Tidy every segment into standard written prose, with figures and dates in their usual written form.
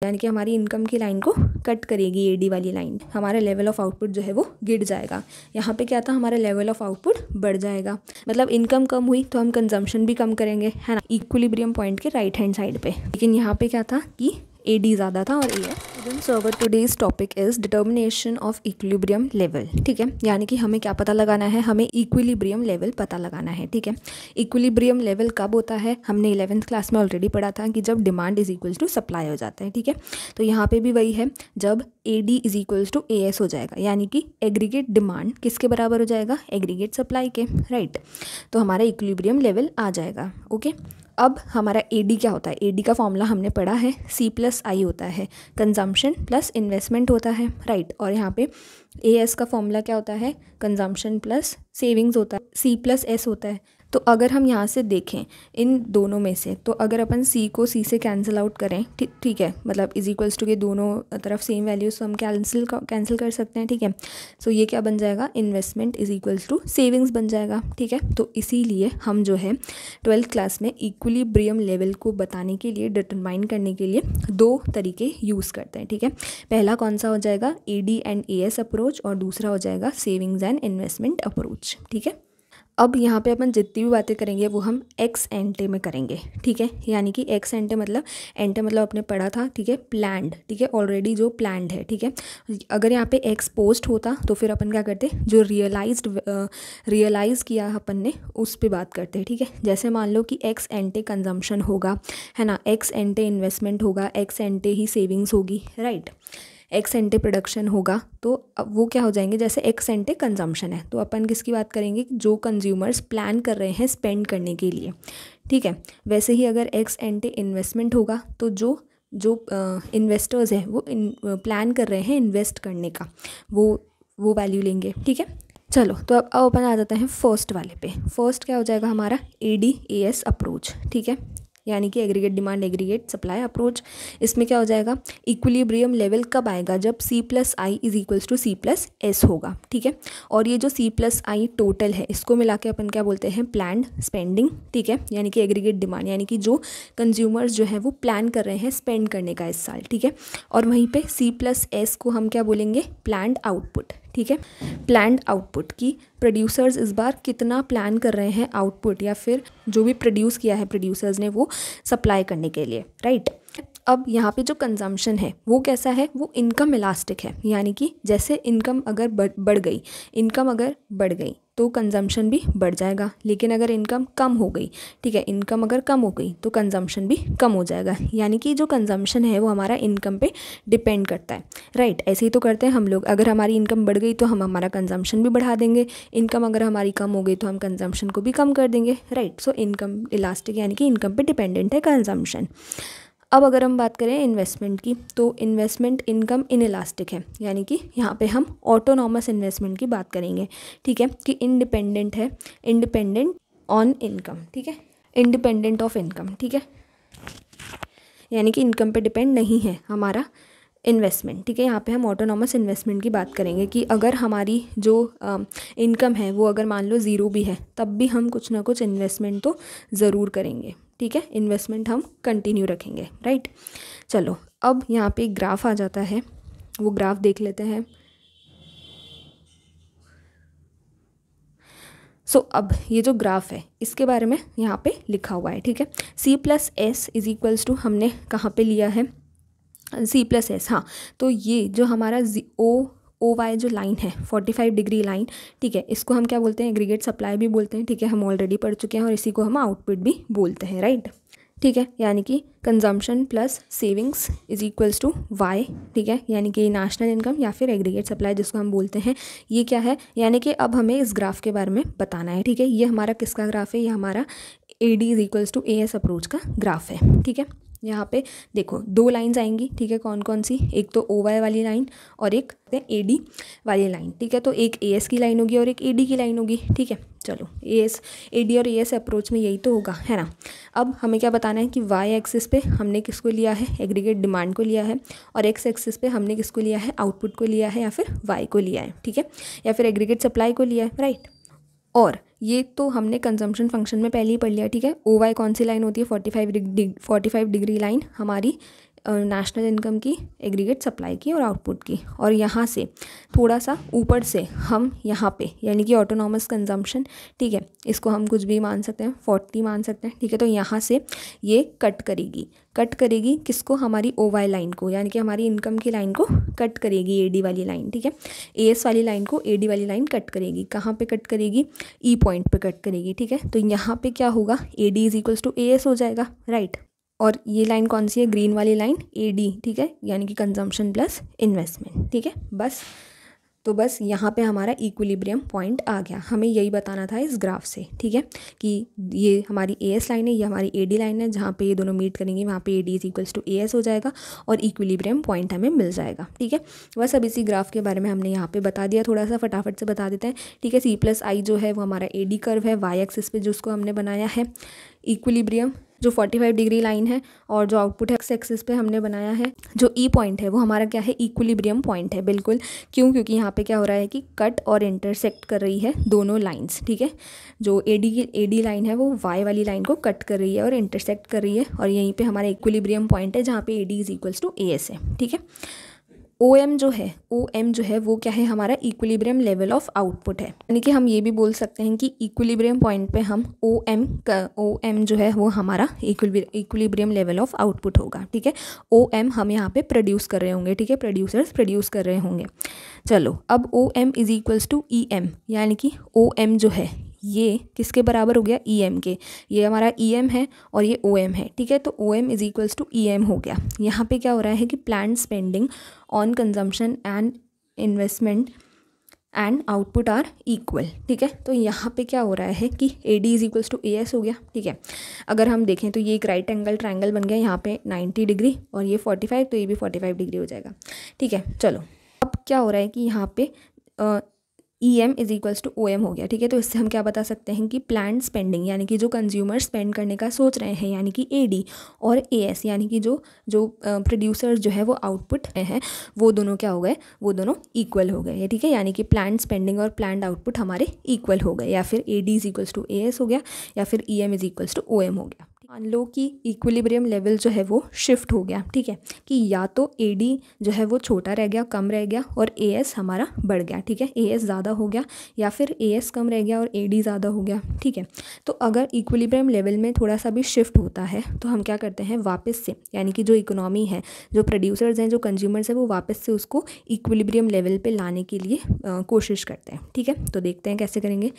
यानी कि हमारी इनकम की लाइन को कट करेगी एडी वाली लाइन, हमारा लेवल ऑफ आउटपुट जो है वो गिर जाएगा। यहाँ पे क्या था, हमारा लेवल ऑफ आउटपुट बढ़ जाएगा, मतलब इनकम कम हुई तो हम कंजम्पशन भी कम करेंगे, है ना, इक्विलिब्रियम पॉइंट के राइट हैंड साइड पे। लेकिन यहाँ पे क्या था कि एडी ज़्यादा था और A. So our today's topic is determination of equilibrium level. ठीक है, यानी कि हमें क्या पता लगाना है, हमें इक्विलिब्रियम लेवल पता लगाना है। ठीक है, इक्विलिब्रियम लेवल कब होता है, हमने 11th क्लास में ऑलरेडी पढ़ा था कि जब demand is equals to supply हो जाता है। ठीक है, तो यहाँ पे भी वही है, जब AD is equals to AS हो जाएगा, यानी कि एग्रीगेट डिमांड किसके बराबर हो जाएगा, एग्रीगेट सप्लाई के, राइट। तो हमारा इक्विलिब्रियम लेवल आ जाएगा। ओके, अब हमारा AD क्या होता है, AD का फॉर्मूला हमने पढ़ा है, C+I होता है, कंजम्पशन प्लस इन्वेस्टमेंट होता है, राइट। और यहाँ पे AS का फॉर्मूला क्या होता है, कंजम्पशन प्लस सेविंग्स होता है, C+S होता है। तो अगर हम यहाँ से देखें इन दोनों में से, तो अगर अपन C को C से कैंसिल आउट करें, ठीक है, मतलब इज इक्वल्स टू के दोनों तरफ सेम वैल्यूज तो हम कैंसिल कर सकते हैं। ठीक है, सो ये क्या बन जाएगा, investment is equals to savings बन जाएगा। ठीक है, तो इसीलिए हम जो है 12th क्लास में इक्विलिब्रियम लेवल को बताने के लिए, डिटरमाइन करने के लिए 2 तरीके यूज़ करते हैं। ठीक है, पहला कौन सा हो जाएगा, AD एंड AS अप्रोच, और दूसरा हो जाएगा सेविंग्स एंड इन्वेस्टमेंट अप्रोच। ठीक है, अब यहाँ पे अपन जितनी भी बातें करेंगे वो हम एक्स एंटे में करेंगे। ठीक है, यानी कि एक्स एंटे मतलब अपने पढ़ा था, ठीक है, प्लान्ड, ठीक है, ऑलरेडी जो प्लान्ड है। ठीक है, अगर यहाँ पे एक्स पोस्ट होता तो फिर अपन क्या करते, जो रियलाइज़ किया अपन ने उस पे बात करते हैं। ठीक है, जैसे मान लो कि एक्स एंटे कंजम्पशन होगा, है ना, एक्स एंटे इन्वेस्टमेंट होगा, एक्स एंटे ही सेविंग्स होगी, राइट, एक्स एंटे प्रोडक्शन होगा, तो अब वो क्या हो जाएंगे, जैसे एक्स एंटे कंजम्पशन है तो अपन किसकी बात करेंगे, जो कंज्यूमर्स प्लान कर रहे हैं स्पेंड करने के लिए। ठीक है, वैसे ही अगर एक्स एंटे इन्वेस्टमेंट होगा तो जो इन्वेस्टर्स हैं वो प्लान कर रहे हैं इन्वेस्ट करने का, वो वैल्यू लेंगे। ठीक है, चलो तो अब अपन आ जाते हैं फर्स्ट वाले पे। फर्स्ट क्या हो जाएगा हमारा, AD-AS अप्रोच। ठीक है, यानी कि aggregate demand aggregate supply approach. इसमें क्या हो जाएगा, इक्विलिब्रियम लेवल कब आएगा, जब C+I is equals to C+S होगा। ठीक है, और ये जो C+I टोटल है इसको मिला के अपन क्या बोलते हैं, प्लान्ड स्पेंडिंग। ठीक है, यानी कि एग्रीगेट डिमांड, यानी कि जो कंज्यूमर्स जो है वो प्लान कर रहे हैं स्पेंड करने का इस साल। ठीक है, और वहीं पे C+S को हम क्या बोलेंगे, प्लान्ड आउटपुट। ठीक है, प्लान्ड आउटपुट की प्रोड्यूसर्स इस बार कितना प्लान कर रहे हैं आउटपुट, या फिर जो भी प्रोड्यूस किया है प्रोड्यूसर्स ने वो सप्लाई करने के लिए, राइट। अब यहाँ पे जो कंजम्पशन है वो कैसा है, वो इनकम इलास्टिक है, यानी कि जैसे इनकम अगर बढ़ गई तो कंजम्पशन भी बढ़ जाएगा, लेकिन अगर इनकम कम हो गई, ठीक है, इनकम अगर कम हो गई तो कंजम्पशन भी कम हो जाएगा। यानी कि जो कंजम्पशन है वो हमारा इनकम पे डिपेंड करता है, राइट। ऐसे ही तो करते हैं हम लोग, अगर हमारी इनकम बढ़ गई तो हम हमारा कंजम्पशन भी बढ़ा देंगे, इनकम अगर हमारी कम हो गई तो हम कंजम्पशन को भी कम कर देंगे, राइट। सो इनकम इलास्टिक, यानी कि इनकम पे डिपेंडेंट है कंजम्पशन। अब अगर हम बात करें इन्वेस्टमेंट की, तो इन्वेस्टमेंट इनकम इनइलास्टिक है, यानी कि यहाँ पे हम ऑटोनॉमस इन्वेस्टमेंट की बात करेंगे। ठीक है, कि इंडिपेंडेंट है, इंडिपेंडेंट ऑन इनकम। ठीक है, इंडिपेंडेंट ऑफ इनकम। ठीक है, यानी कि इनकम पे डिपेंड नहीं है हमारा इन्वेस्टमेंट। ठीक है, यहाँ पे हम ऑटोनॉमस इन्वेस्टमेंट की बात करेंगे कि अगर हमारी जो इनकम है वो अगर मान लो ज़ीरो भी है तब भी हम कुछ ना कुछ इन्वेस्टमेंट तो ज़रूर करेंगे। ठीक है, इन्वेस्टमेंट हम कंटिन्यू रखेंगे, राइट। चलो अब यहाँ पे एक ग्राफ आ जाता है, वो ग्राफ देख लेते हैं। सो अब ये जो ग्राफ है इसके बारे में यहाँ पे लिखा हुआ है। ठीक है, C+S इज इक्वल्स टू हमने कहाँ पे लिया है, C+S, हाँ। तो ये जो हमारा OY जो लाइन है 45 डिग्री लाइन, ठीक है, इसको हम क्या बोलते हैं, एग्रीगेट सप्लाई भी बोलते हैं। ठीक है, हम ऑलरेडी पढ़ चुके हैं, और इसी को हम आउटपुट भी बोलते हैं, राइट। ठीक है, यानी कि consumption plus savings is equals to Y। ठीक है, यानी कि नेशनल इनकम या फिर एग्रीगेट सप्लाई जिसको हम बोलते हैं, ये क्या है, यानी कि अब हमें इस ग्राफ के बारे में बताना है। ठीक है, ये हमारा किसका ग्राफ है, ये हमारा AD is equals to AS approach का ग्राफ है। ठीक है, यहाँ पे देखो 2 लाइंस आएंगी। ठीक है, कौन कौन सी, एक तो OY वाली लाइन और एक AD वाली लाइन। ठीक है, तो एक AS की लाइन होगी और एक AD की लाइन होगी। ठीक है, चलो AD और AS अप्रोच में यही तो होगा, है ना। अब हमें क्या बताना है कि Y एक्सिस पे हमने किसको लिया है, एग्रीगेट डिमांड को लिया है, और X एक्सिस पे हमने किसको लिया है, आउटपुट को लिया है, या फिर Y को लिया है। ठीक है, या फिर एग्रीगेट सप्लाई को लिया है, राइट। और ये तो हमने कंजम्पशन फंक्शन में पहले ही पढ़ लिया। ठीक है, OY कौन सी लाइन होती है, 45 डिग्री लाइन हमारी नेशनल इनकम की, एग्रीगेट सप्लाई की और आउटपुट की। और यहाँ से थोड़ा सा ऊपर से हम यहाँ पे यानी कि ऑटोनॉमस कंजम्पशन, ठीक है, इसको हम कुछ भी मान सकते हैं, 40 मान सकते हैं, ठीक है। तो यहाँ से ये कट करेगी किसको, हमारी OY लाइन को, यानी कि हमारी इनकम की लाइन को कट करेगी AD वाली लाइन, ठीक है। AS वाली लाइन को AD वाली लाइन कट करेगी। कहाँ पे कट करेगी, E पॉइंट पे कट करेगी, ठीक है। तो यहाँ पे क्या होगा, AD is equals to AS हो जाएगा, राइट। और ये लाइन कौन सी है, ग्रीन वाली लाइन AD, ठीक है, यानी कि कंजम्पशन प्लस इन्वेस्टमेंट, ठीक है। बस यहाँ पे हमारा इक्विलिब्रियम पॉइंट आ गया। हमें यही बताना था इस ग्राफ से, ठीक है, कि ये हमारी AS लाइन है, ये हमारी AD लाइन है, जहाँ पे ये दोनों मीट करेंगे वहाँ पे AD is equals to AS हो जाएगा और इक्विलिब्रियम पॉइंट हमें मिल जाएगा, ठीक है। बस अब इसी ग्राफ के बारे में हमने यहाँ पे बता दिया, थोड़ा सा फटाफट से बता देते हैं, ठीक है। C+I जो है वो हमारा AD कर्व है, Y एक्सिस पे जो उसको हमने बनाया है। इक्विलिब्रियम जो 45 डिग्री लाइन है और जो आउटपुट एक्स एक्सिस पे हमने बनाया है, जो E पॉइंट है वो हमारा क्या है, इक्विलिब्रियम पॉइंट है, बिल्कुल। क्यों, क्योंकि यहाँ पे क्या हो रहा है कि कट और इंटरसेक्ट कर रही है दोनों लाइंस, ठीक है। जो AD लाइन है वो Y वाली लाइन को कट कर रही है और इंटरसेक्ट कर रही है, और यहीं पे हमारा इक्विलिब्रियम पॉइंट है जहाँ पे AD is equals to AS है, ठीक है। OM जो है वो क्या है, हमारा इक्विलिब्रियम लेवल ऑफ आउटपुट है, यानी कि हम ये भी बोल सकते हैं कि इक्विलिब्रियम पॉइंट पे हम OM जो है वो हमारा इक्विलिब्रियम लेवल ऑफ आउटपुट होगा, ठीक है। OM हम यहाँ पे प्रोड्यूस कर रहे होंगे, ठीक है, प्रोड्यूसर्स प्रोड्यूस कर रहे होंगे। चलो, अब OM is equals to EM, यानी कि OM जो है ये किसके बराबर हो गया, EM के। ये हमारा EM है और ये OM है, ठीक है। तो OM is equals to EM हो गया। यहाँ पे क्या हो रहा है कि plan spending on consumption and investment and output are equal, ठीक है। तो यहाँ पे क्या हो रहा है कि AD is equals to AS हो गया, ठीक है। अगर हम देखें तो ये एक राइट एंगल ट्रायंगल बन गया, यहाँ पे 90 डिग्री और ये 45, तो ये भी 45 डिग्री हो जाएगा, ठीक है। चलो, अब क्या हो रहा है कि यहाँ पे EM is equals to OM हो गया, ठीक है। तो इससे हम क्या बता सकते हैं कि प्लान स्पेंडिंग, यानी कि जो कंज्यूमर स्पेंड करने का सोच रहे हैं, यानी कि AD, और AS यानी कि जो प्रोड्यूसर्स जो है वो आउटपुट हैं, वो दोनों क्या हो गए, वो दोनों इक्वल हो गए, ठीक है। यानी कि प्लान स्पेंडिंग और प्लान आउटपुट हमारे इक्वल हो गए, या फिर AD is equals to AS हो गया, या फिर EM is equals to OM हो गया। मान लो कि इक्विलिब्रियम लेवल जो है वो शिफ्ट हो गया, ठीक है, कि या तो AD जो है वो छोटा रह गया, कम रह गया, और AS हमारा बढ़ गया, ठीक है, AS ज़्यादा हो गया, या फिर AS कम रह गया और AD ज़्यादा हो गया, ठीक है। तो अगर इक्विलिब्रियम लेवल में थोड़ा सा भी शिफ्ट होता है तो हम क्या करते हैं, वापस से, यानी कि जो इकोनॉमी है, जो प्रोड्यूसर्स हैं, जो कंज्यूमर्स हैं, वो वापस से उसको इक्विलिब्रियम लेवल पे लाने के लिए कोशिश करते हैं, ठीक है। तो देखते हैं कैसे करेंगे।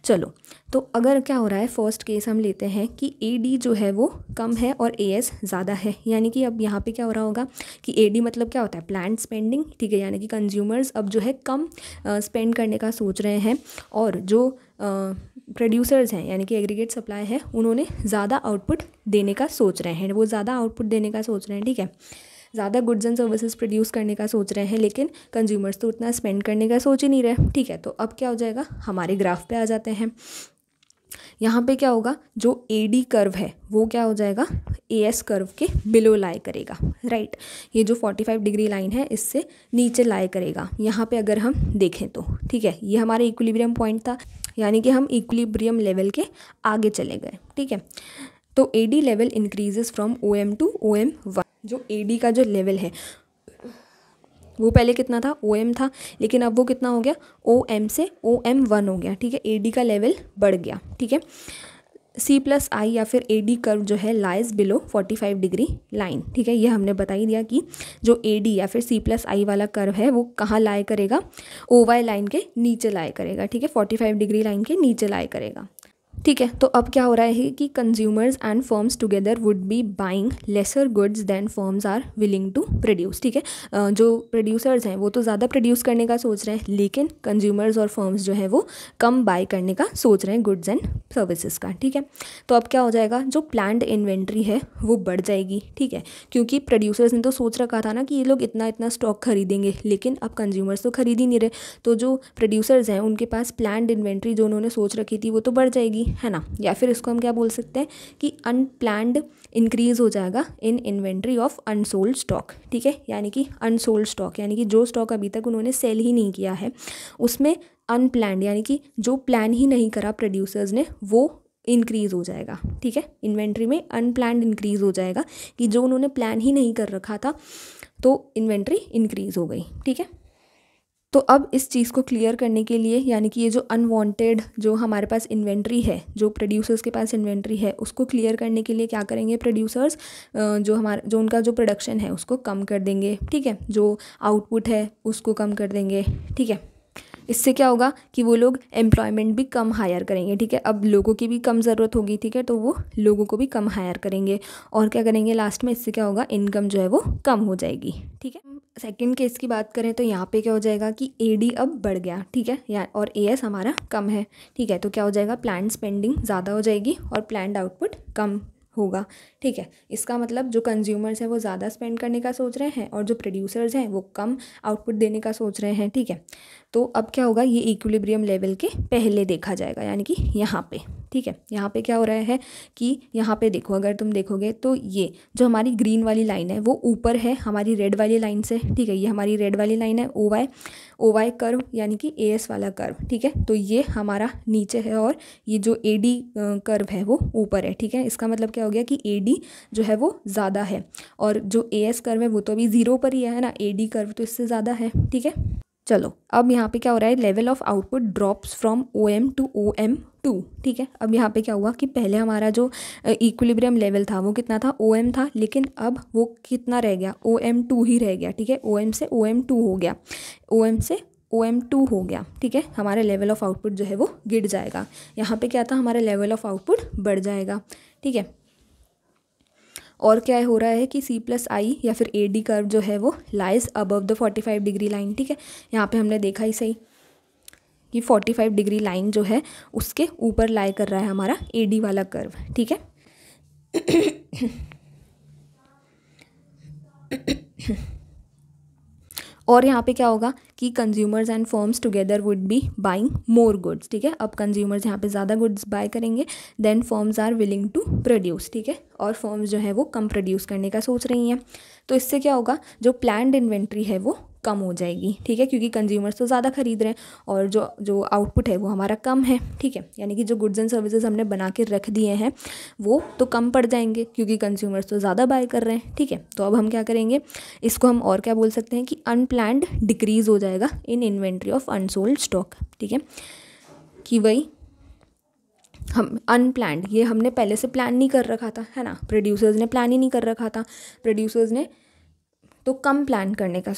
चलो, तो अगर क्या हो रहा है, फर्स्ट केस हम लेते हैं कि AD जो है वो कम है और AS ज़्यादा है, यानी कि अब यहाँ पे क्या हो रहा होगा कि AD मतलब क्या होता है, प्लान स्पेंडिंग, ठीक है, यानी कि कंज्यूमर्स अब जो है कम स्पेंड करने का सोच रहे हैं, और जो प्रोड्यूसर्स हैं, यानी कि एग्रीगेट सप्लाई है, उन्होंने ज़्यादा आउटपुट देने का सोच रहे हैं, वो ज़्यादा आउटपुट देने का सोच रहे हैं, ठीक है, ज़्यादा गुड्स एंड सर्विसेज प्रोड्यूस करने का सोच रहे हैं, लेकिन कंज्यूमर्स तो उतना स्पेंड करने का सोच ही नहीं रहे, ठीक है। तो अब क्या हो जाएगा, हमारे ग्राफ पे आ जाते हैं। यहाँ पे क्या होगा, जो AD कर्व है वो क्या हो जाएगा, AS कर्व के बिलो लाई करेगा, राइट। ये जो 45 डिग्री लाइन है इससे नीचे लाई करेगा। यहाँ पे अगर हम देखें तो, ठीक है, ये हमारा इक्विलिब्रियम पॉइंट था, यानी कि हम इक्विलिब्रियम लेवल के आगे चले गए, ठीक है। तो AD level increases from OM to OM1। जो AD का जो लेवल है वो पहले कितना था, OM था, लेकिन अब वो कितना हो गया, OM से OM1 हो गया, ठीक है। AD का लेवल बढ़ गया, ठीक है। C+I या फिर AD कर्व जो है लाइज बिलो 45 डिग्री लाइन, ठीक है। ये हमने बता ही दिया कि जो AD या फिर C+I वाला कर्व है वो कहाँ लाई करेगा, OY लाइन के नीचे लाई करेगा, ठीक है, 45 डिग्री लाइन के नीचे लाई करेगा, ठीक है। तो अब क्या हो रहा है कि consumers and firms together would be buying lesser goods than firms are willing to produce, ठीक है। जो प्रोड्यूसर्स हैं वो तो ज़्यादा प्रोड्यूस करने का सोच रहे हैं, लेकिन कंज्यूमर्स और फर्म्स जो है वो कम बाय करने का सोच रहे हैं गुड्स एंड सर्विसेज का, ठीक है। तो अब क्या हो जाएगा, जो प्लान्ड इन्वेंट्री है वो बढ़ जाएगी, ठीक है, क्योंकि प्रोड्यूसर्स ने तो सोच रखा था ना कि ये लोग इतना इतना स्टॉक खरीदेंगे, लेकिन अब कंज्यूमर्स तो खरीद ही नहीं रहे, तो जो प्रोड्यूसर्स हैं उनके पास प्लान्ड इन्वेंट्री जो उन्होंने सोच रखी थी वो तो बढ़ जाएगी, है ना। या फिर इसको हम क्या बोल सकते हैं कि अनप्लैंड इंक्रीज हो जाएगा in inventory of unsold stock, ठीक है। यानी कि अनसोल्ड स्टॉक यानी कि जो स्टॉक अभी तक उन्होंने सेल ही नहीं किया है उसमें अनप्लैंड यानी कि जो प्लान ही नहीं करा प्रोड्यूसर्स ने वो इंक्रीज़ हो जाएगा, ठीक है। इन्वेंट्री में अनप्लान्ड इंक्रीज़ हो जाएगा कि जो उन्होंने प्लान ही नहीं कर रखा था तो इन्वेंट्री इंक्रीज़ हो गई, ठीक है। तो अब इस चीज़ को क्लियर करने के लिए, यानी कि ये जो अनवांटेड जो हमारे पास इन्वेंट्री है, जो प्रोड्यूसर्स के पास इन्वेंट्री है, उसको क्लियर करने के लिए क्या करेंगे प्रोड्यूसर्स, जो उनका जो प्रोडक्शन है उसको कम कर देंगे, ठीक है। जो आउटपुट है उसको कम कर देंगे, ठीक है। इससे क्या होगा कि वो लोग एम्प्लॉयमेंट भी कम हायर करेंगे, ठीक है। अब लोगों की भी कम ज़रूरत होगी, ठीक है, तो वो लोगों को भी कम हायर करेंगे और क्या करेंगे लास्ट में, इससे क्या होगा, इनकम जो है वो कम हो जाएगी, ठीक है। सेकंड केस की बात करें तो यहाँ पे क्या हो जाएगा कि एडी अब बढ़ गया, ठीक है, या और एएस हमारा कम है, ठीक है। तो क्या हो जाएगा, प्लान्ड स्पेंडिंग ज़्यादा हो जाएगी और प्लान्ड आउटपुट कम होगा, ठीक है। इसका मतलब जो कंज्यूमर्स हैं वो ज़्यादा स्पेंड करने का सोच रहे हैं और जो प्रोड्यूसर्स हैं वो कम आउटपुट देने का सोच रहे हैं, ठीक है। तो अब क्या होगा, ये इक्विलिब्रियम लेवल के पहले देखा जाएगा, यानी कि यहाँ पे, ठीक है। यहाँ पे क्या हो रहा है कि यहाँ पे देखो, अगर तुम देखोगे तो ये जो हमारी ग्रीन वाली लाइन है वो ऊपर है हमारी रेड वाली लाइन से, ठीक है। ये हमारी रेड वाली लाइन है ओ वाई कर्व, यानी कि एएस वाला कर्व, ठीक है। तो ये हमारा नीचे है और ये जो एडी कर्व है वो ऊपर है, ठीक है। इसका मतलब क्या हो गया कि एडी जो है वो ज़्यादा है और जो एएस कर्व है वो तो अभी 0 पर ही है ना, एडी कर्व तो इससे ज़्यादा है, ठीक है। चलो अब यहाँ पे क्या हो रहा है, level of output drops from OM to OM2, ठीक है। अब यहाँ पे क्या हुआ कि पहले हमारा जो इक्विलिब्रियम लेवल था वो कितना था, OM था, लेकिन अब वो कितना रह गया, OM2 ही रह गया, ठीक है। OM से OM2 हो गया, OM से OM2 हो गया, ठीक है। हमारा लेवल ऑफ आउटपुट जो है वो गिर जाएगा। यहाँ पे क्या था, हमारा लेवल ऑफ आउटपुट बढ़ जाएगा, ठीक है। और क्या हो रहा है कि C+I या फिर AD कर्व जो है वो lies above the 45 degree line, ठीक है। यहाँ पे हमने देखा ही सही कि 45 डिग्री लाइन जो है उसके ऊपर लाई कर रहा है हमारा AD वाला कर्व, ठीक है। और यहाँ पे क्या होगा कि consumers and firms together would be buying more goods, ठीक है। अब कंज्यूमर्स यहाँ पे ज़्यादा गुड्स बाय करेंगे, then firms are willing to produce, ठीक है। और फर्म्स जो है वो कम प्रोड्यूस करने का सोच रही हैं, तो इससे क्या होगा, जो प्लान्ड इन्वेंट्री है वो कम हो जाएगी, ठीक है, क्योंकि कंज्यूमर्स तो ज़्यादा खरीद रहे हैं और जो आउटपुट है वो हमारा कम है, ठीक है। यानी कि जो गुड्स एंड सर्विसेज हमने बना के रख दिए हैं वो तो कम पड़ जाएंगे क्योंकि कंज्यूमर्स तो ज़्यादा बाय कर रहे हैं, ठीक है। तो अब हम क्या करेंगे, इसको हम और क्या बोल सकते हैं कि अनप्लान्ड डिक्रीज़ हो जाएगा in inventory of unsold stock, ठीक है। कि वही हम अनप्लान्ड, ये हमने पहले से प्लान नहीं कर रखा था, है ना, प्रोड्यूसर्स ने प्लान ही नहीं कर रखा था, प्रोड्यूसर्स ने तो कम प्लान करने का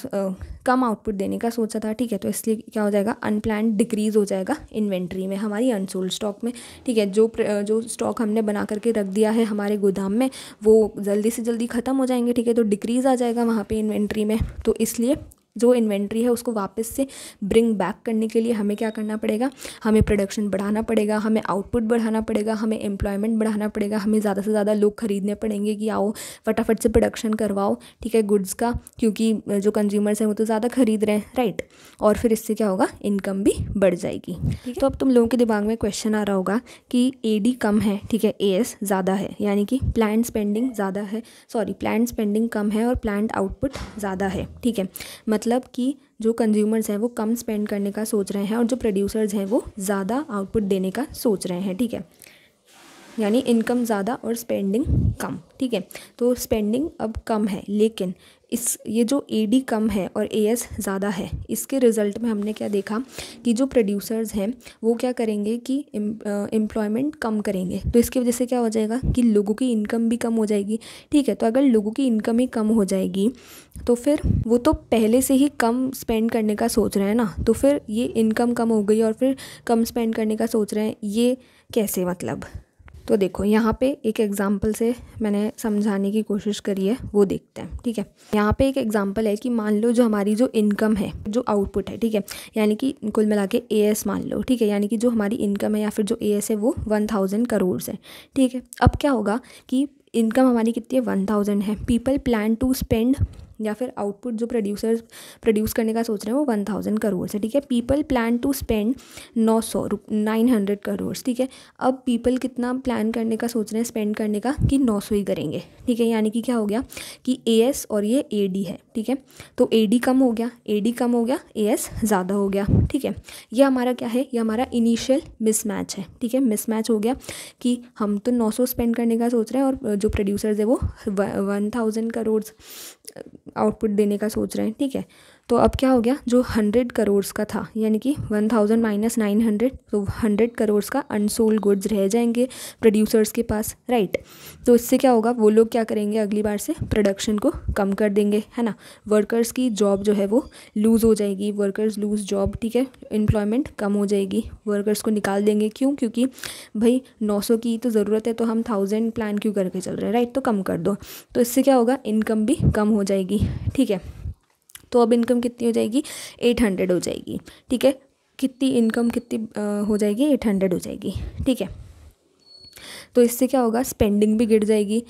कम आउटपुट देने का सोचा था, ठीक है। तो इसलिए क्या हो जाएगा, अनप्लान्ड डिक्रीज़ हो जाएगा इन्वेंट्री में, हमारी अनसोल्ड स्टॉक में, ठीक है। जो स्टॉक हमने बना करके रख दिया है हमारे गोदाम में वो जल्दी से जल्दी ख़त्म हो जाएंगे, ठीक है। तो डिक्रीज़ आ जाएगा वहाँ पे इन्वेंट्री में, तो इसलिए जो इन्वेंट्री है उसको वापस से ब्रिंग बैक करने के लिए हमें क्या करना पड़ेगा, हमें प्रोडक्शन बढ़ाना पड़ेगा, हमें आउटपुट बढ़ाना पड़ेगा, हमें एम्प्लॉयमेंट बढ़ाना पड़ेगा, हमें ज़्यादा से ज़्यादा लोग खरीदने पड़ेंगे कि आओ फटाफट से प्रोडक्शन करवाओ, ठीक है, गुड्स का, क्योंकि जो कंज्यूमर्स हैं वो तो ज़्यादा खरीद रहे हैं, राइट। और फिर इससे क्या होगा, इनकम भी बढ़ जाएगी, ठीक है। तो अब तुम लोगों के दिमाग में क्वेश्चन आ रहा होगा कि AD कम है, ठीक है, AS ज़्यादा है, यानी कि प्लान्ड स्पेंडिंग ज़्यादा है, प्लान्ड स्पेंडिंग कम है और प्लान्ड आउटपुट ज़्यादा है, ठीक है। मतलब कि जो कंज्यूमर्स हैं वो कम स्पेंड करने का सोच रहे हैं और जो प्रोड्यूसर्स हैं वो ज़्यादा आउटपुट देने का सोच रहे हैं, ठीक है। यानी इनकम ज़्यादा और स्पेंडिंग कम, ठीक है। तो स्पेंडिंग अब कम है, लेकिन ये जो AD कम है और AS ज़्यादा है, इसके रिज़ल्ट में हमने क्या देखा कि जो प्रोड्यूसर्स हैं वो क्या करेंगे कि एम्प्लॉयमेंट कम करेंगे, तो इसकी वजह से क्या हो जाएगा कि लोगों की इनकम भी कम हो जाएगी, ठीक है। तो अगर लोगों की इनकम ही कम हो जाएगी तो फिर वो तो पहले से ही कम स्पेंड करने का सोच रहे हैं ना, तो फिर ये इनकम कम हो गई और फिर कम स्पेंड करने का सोच रहे हैं, ये कैसे, मतलब। तो देखो यहाँ पे एक एग्जांपल से मैंने समझाने की कोशिश करी है, वो देखते हैं, ठीक है। यहाँ पे एक एग्जांपल है कि मान लो जो हमारी जो इनकम है, जो आउटपुट है, ठीक है, यानी कि कुल मिला के AS मान लो, ठीक है, यानी कि जो हमारी इनकम है या फिर जो AS है वो 1000 करोड़ है, ठीक है। अब क्या होगा कि इनकम हमारी कितनी है, 1000 है, पीपल प्लान टू स्पेंड या फिर आउटपुट जो प्रोड्यूस करने का सोच रहे हैं वो 1000 करोड़ है, ठीक है। People plan to spend 900 crore, ठीक है। अब पीपल कितना प्लान करने का सोच रहे हैं स्पेंड करने का कि 900 ही करेंगे, ठीक है। यानी कि क्या हो गया कि AS और ये AD है, ठीक है। तो AD कम हो गया, AS ज़्यादा हो गया, ठीक है। ये हमारा क्या है, ये हमारा इनिशियल मिसमैच है, ठीक है। मिसमैच हो गया कि हम तो 900 स्पेंड करने का सोच रहे हैं और जो प्रोड्यूसर्स है वो 1000 करोड़ आउटपुट देने का सोच रहे हैं, ठीक है। तो अब क्या हो गया, जो 100 करोड़ का था यानी कि 1000 माइनस 900, तो 100 करोड़ का अनसोल्ड गुड्स रह जाएंगे प्रोड्यूसर्स के पास, राइट। तो इससे क्या होगा, वो लोग क्या करेंगे अगली बार से प्रोडक्शन को कम कर देंगे, है ना। वर्कर्स की जॉब जो है वो लूज़ हो जाएगी, वर्कर्स लूज़ जॉब, ठीक है। एम्प्लॉयमेंट कम हो जाएगी, वर्कर्स को निकाल देंगे। क्यों? क्योंकि भाई 900 की तो ज़रूरत है तो हम 1000 प्लान क्यों करके चल रहे हैं, राइट। तो कम कर दो, तो इससे क्या होगा, इनकम भी कम हो जाएगी, ठीक है। तो अब इनकम कितनी हो जाएगी, 800 हो जाएगी, ठीक है। कितनी इनकम कितनी हो जाएगी, 800 हो जाएगी, ठीक है। तो इससे क्या होगा, स्पेंडिंग भी गिर जाएगी,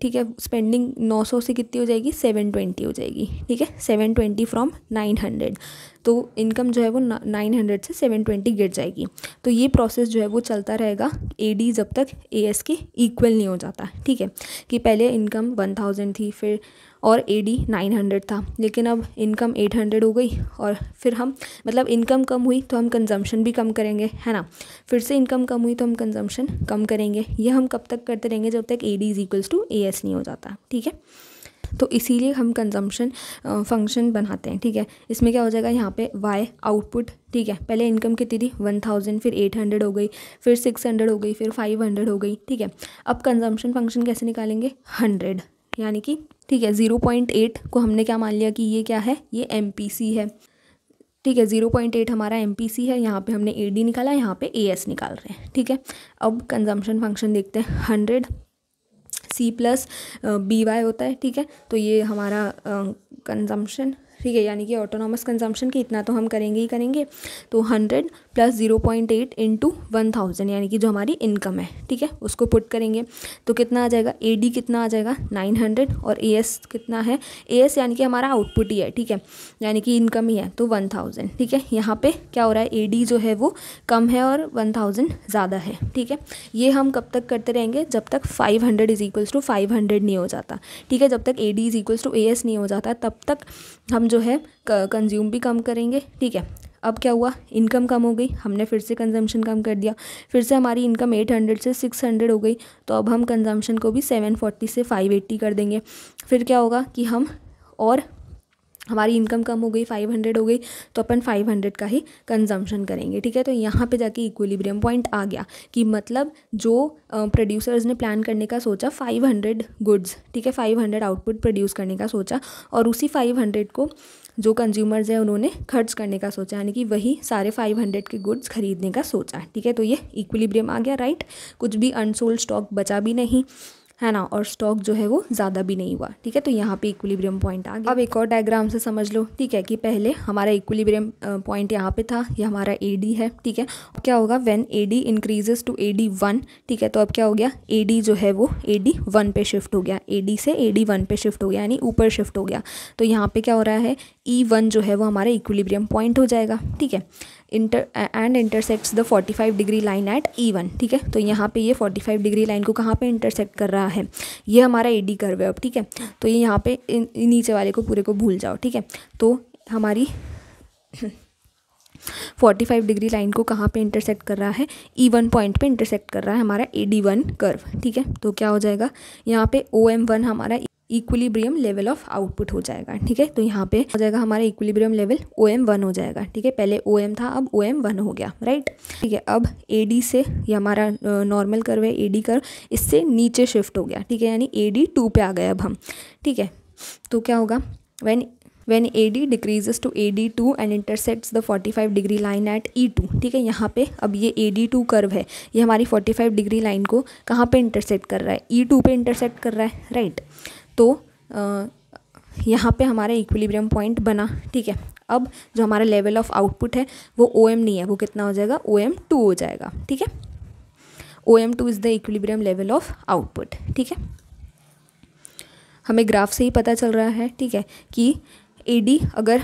ठीक है। स्पेंडिंग 900 से कितनी हो जाएगी, 720 हो जाएगी, ठीक है। 720 फ्रॉम 900, तो इनकम जो है वो 900 से 720 गिर जाएगी। तो ये प्रोसेस जो है वो चलता रहेगा AD जब तक AS के इक्वल नहीं हो जाता, ठीक है। कि पहले इनकम 1000 थी फिर और AD 900 था, लेकिन अब इनकम 800 हो गई और फिर हम मतलब इनकम कम हुई तो हम कंजम्पशन भी कम करेंगे, है ना। फिर से इनकम कम हुई तो हम कंजम्पशन कम करेंगे। ये हम कब तक करते रहेंगे, जब तक AD is equals to AS नहीं हो जाता, ठीक है। तो इसीलिए हम कंजम्पशन फंक्शन बनाते हैं, ठीक है। इसमें क्या हो जाएगा, यहाँ पे Y आउटपुट, ठीक है। पहले इनकम कितनी थी 1000, फिर 800 हो गई, फिर 600 हो गई, फिर 500 हो गई, ठीक है। अब कंजम्पशन फंक्शन कैसे निकालेंगे, 100, यानी कि ठीक है 0.8 को हमने क्या मान लिया कि ये क्या है, ये MPC है, ठीक है। 0.8 हमारा MPC है, यहाँ पे हमने AD निकाला, यहाँ पे AS निकाल रहे हैं, ठीक है। अब कंजम्पशन फंक्शन देखते हैं, 100 C प्लस BY होता है, ठीक है। तो ये हमारा कंजम्पशन, ठीक है, यानी कि ऑटोनॉमस कंजम्पशन की इतना तो हम करेंगे ही करेंगे। तो 100 प्लस 0.8 इंटू 1000 यानी कि जो हमारी इनकम है, ठीक है, उसको पुट करेंगे तो कितना आ जाएगा, AD कितना आ जाएगा 900 और AS कितना है, AS यानी कि हमारा आउटपुट ही है, ठीक है, यानी कि इनकम ही है, तो 1000, ठीक है। यहाँ पे क्या हो रहा है, AD जो है वो कम है और 1000 ज़्यादा है, ठीक है। ये हम कब तक करते रहेंगे, जब तक 500 इज इक्वल्स टू 500 नहीं हो जाता, ठीक है। जब तक AD is equals to AS नहीं हो जाता तब तक हम जो है कंज्यूम भी कम करेंगे, ठीक है। अब क्या हुआ, इनकम कम हो गई, हमने फिर से कंजम्पशन कम कर दिया, फिर से हमारी इनकम 800 से 600 हो गई, तो अब हम कंजम्पशन को भी 740 से 580 कर देंगे। फिर क्या होगा कि हम और हमारी इनकम कम हो गई, 500 हो गई, तो अपन 500 का ही कंजम्पशन करेंगे, ठीक है। तो यहाँ पे जाके इक्विलिब्रियम पॉइंट आ गया कि मतलब जो प्रोड्यूसर्स ने प्लान करने का सोचा 500 गुड्स, ठीक है, 500 आउटपुट प्रोड्यूस करने का सोचा और उसी 500 को जो कंज्यूमर्स हैं उन्होंने खर्च करने का सोचा, यानी कि वही सारे 500 के गुड्स खरीदने का सोचा, ठीक है। तो ये इक्विलिब्रियम आ गया, राइट। कुछ भी अनसोल्ड स्टॉक बचा भी नहीं, है ना, और स्टॉक जो है वो ज़्यादा भी नहीं हुआ, ठीक है। तो यहाँ पे इक्विलिब्रियम पॉइंट आ गया। अब एक और डायग्राम से समझ लो, ठीक है, कि पहले हमारा इक्विलिब्रियम पॉइंट यहाँ पे था, ये हमारा AD है, ठीक है। क्या होगा, when AD increases to AD 1, ठीक है। तो अब क्या हो गया, AD जो है वो AD 1 पे शिफ्ट हो गया, AD से AD 1 पे शिफ्ट हो गया, यानी ऊपर शिफ्ट हो गया। तो यहाँ पे क्या हो रहा है, E1 जो है वो हमारा इक्विलिब्रियम पॉइंट हो जाएगा, ठीक है। Intersects the 45 degree line at E1, ठीक है। तो यहाँ पे ये 45 डिग्री लाइन को कहाँ पे इंटरसेक्ट कर रहा है, ये हमारा AD कर्व है अब, ठीक है। तो ये यहाँ पे नीचे वाले को पूरे को भूल जाओ, ठीक है। तो हमारी 45 डिग्री लाइन को कहाँ पे इंटरसेक्ट कर रहा है, E1 पॉइंट पे इंटरसेक्ट कर रहा है हमारा AD1 कर्व, ठीक है। तो क्या हो जाएगा, यहाँ पे OM1 हमारा इक्विलिब्रियम लेवल ऑफ आउटपुट हो जाएगा, ठीक है। तो यहाँ पे हो जाएगा हमारा इक्विलिब्रियम लेवल OM1 हो जाएगा, ठीक है। पहले OM था, अब OM1 हो गया, राइट, ठीक है। अब AD से ये हमारा नॉर्मल कर्व है, AD कर्व इससे नीचे शिफ्ट हो गया, ठीक है, यानी AD2 पे आ गए अब हम, ठीक है। तो क्या होगा, when AD decreases to AD2 and intersects the 45 degree line at E2, ठीक है। यहाँ पे अब ये AD2 कर्व है, ये हमारी 45 डिग्री लाइन को कहाँ पे इंटरसेक्ट कर रहा है, E2 पे इंटरसेक्ट कर रहा है, राइट। तो यहाँ पे हमारा इक्विलिब्रियम पॉइंट बना, ठीक है। अब जो हमारा लेवल ऑफ आउटपुट है वो OM नहीं है, वो कितना हो जाएगा, OM2 हो जाएगा, ठीक है। OM2 is the equilibrium level of output, ठीक है। हमें ग्राफ से ही पता चल रहा है, ठीक है, कि AD अगर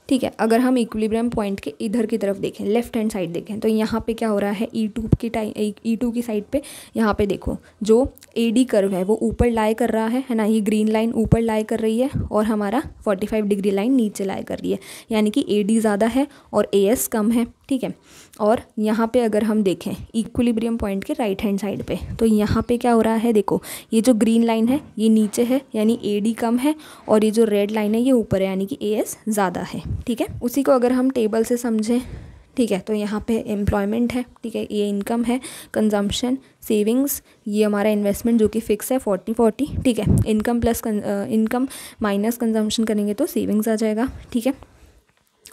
ठीक है, अगर हम इक्विलिब्रियम पॉइंट के इधर की तरफ देखें, लेफ्ट हैंड साइड देखें, तो यहाँ पे क्या हो रहा है, E2 की साइड पे यहाँ पे देखो जो AD कर्व है वो ऊपर लाई कर रहा है ना, ये ग्रीन लाइन ऊपर लाई कर रही है और हमारा 45 डिग्री लाइन नीचे लाई कर रही है, यानी कि AD ज़्यादा है और AS कम है, ठीक है। और यहाँ पे अगर हम देखें इक्विलिब्रियम पॉइंट के राइट हैंड साइड पे, तो यहाँ पे क्या हो रहा है, देखो ये जो ग्रीन लाइन है ये नीचे है यानी AD कम है, और ये जो रेड लाइन है ये ऊपर है यानी कि AS ज़्यादा है, ठीक है। उसी को अगर हम टेबल से समझें, ठीक है, तो यहाँ पे एम्प्लॉयमेंट है, ठीक है, ये इनकम है, कंजम्पशन, सेविंग्स, ये हमारा इन्वेस्टमेंट जो कि फिक्स है 40-40, ठीक है। इनकम माइनस कंजम्पशन करेंगे तो सेविंग्स आ जाएगा, ठीक है।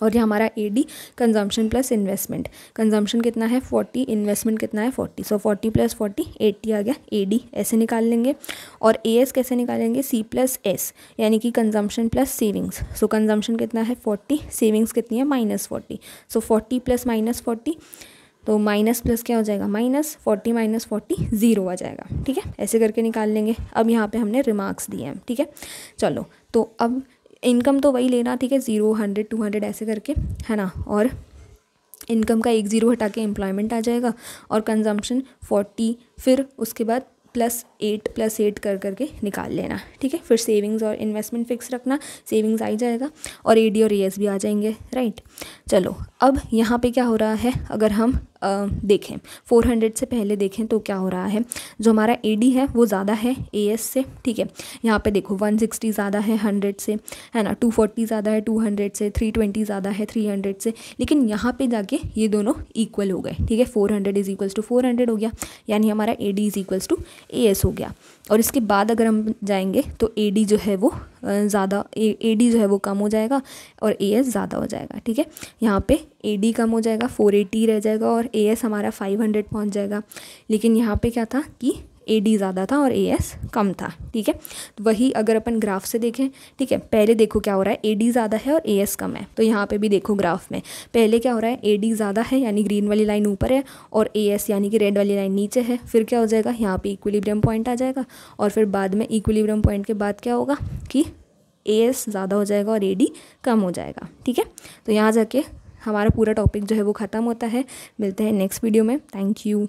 और ये हमारा AD consumption plus investment, consumption कितना है 40, इन्वेस्टमेंट कितना है 40, सो 40 + 40 80 आ गया। AD ऐसे निकाल लेंगे। और AS कैसे निकालेंगे, C+S यानी कि कंजम्पशन प्लस सेविंग्स। सो कंजम्पशन कितना है 40, सेविंग्स कितनी है -40, सो 40 + -40, तो माइनस प्लस क्या हो जाएगा, -40 - 40 0 आ जाएगा, ठीक है। ऐसे करके निकाल लेंगे। अब यहाँ पे हमने रिमार्क्स दिए हैं, ठीक है। चलो, तो अब इनकम तो वही लेना, ठीक है, 0, 100, 200 ऐसे करके, है ना। और इनकम का 1 0 हटा के एम्प्लॉयमेंट आ जाएगा, और कंजम्पशन 40, फिर उसके बाद +8 कर करके निकाल लेना, ठीक है। फिर सेविंग्स और इन्वेस्टमेंट फिक्स रखना, सेविंग्स आ ही जाएगा और AD और AS भी आ जाएंगे, राइट। चलो, अब यहाँ पे क्या हो रहा है, अगर हम देखें 400 से पहले देखें तो क्या हो रहा है, जो हमारा AD है वो ज़्यादा है AS से, ठीक है। यहाँ पे देखो 160 ज़्यादा है 100 से, है ना, 240 ज़्यादा है 200 से, 320 ज़्यादा है 300 से, लेकिन यहाँ पे जाके ये दोनों इक्वल हो गए, ठीक है। 400 = 400 हो गया, यानी हमारा AD = AS हो गया। और इसके बाद अगर हम जाएंगे तो AD जो है वो ज़्यादा, AD जो है वो कम हो जाएगा और AS ज़्यादा हो जाएगा, ठीक है। यहाँ पे AD कम हो जाएगा, 480 रह जाएगा, और AS हमारा 500 पहुँच जाएगा। लेकिन यहाँ पे क्या था कि AD ज़्यादा था और AS कम था, ठीक है। तो वही अगर अपन ग्राफ से देखें, ठीक है, पहले देखो क्या हो रहा है, AD ज़्यादा है और AS कम है, तो यहाँ पे भी देखो ग्राफ में पहले क्या हो रहा है, AD ज़्यादा है यानी ग्रीन वाली लाइन ऊपर है, और AS यानी कि रेड वाली लाइन नीचे है। फिर क्या हो जाएगा, यहाँ पे इक्विलिब्रियम पॉइंट आ जाएगा, और फिर बाद में इक्विलिब्रियम पॉइंट के बाद क्या होगा कि AS ज़्यादा हो जाएगा और AD कम हो जाएगा, ठीक है। तो यहाँ जाके हमारा पूरा टॉपिक जो है वो ख़त्म होता है। मिलते हैं नेक्स्ट वीडियो में। Thank you.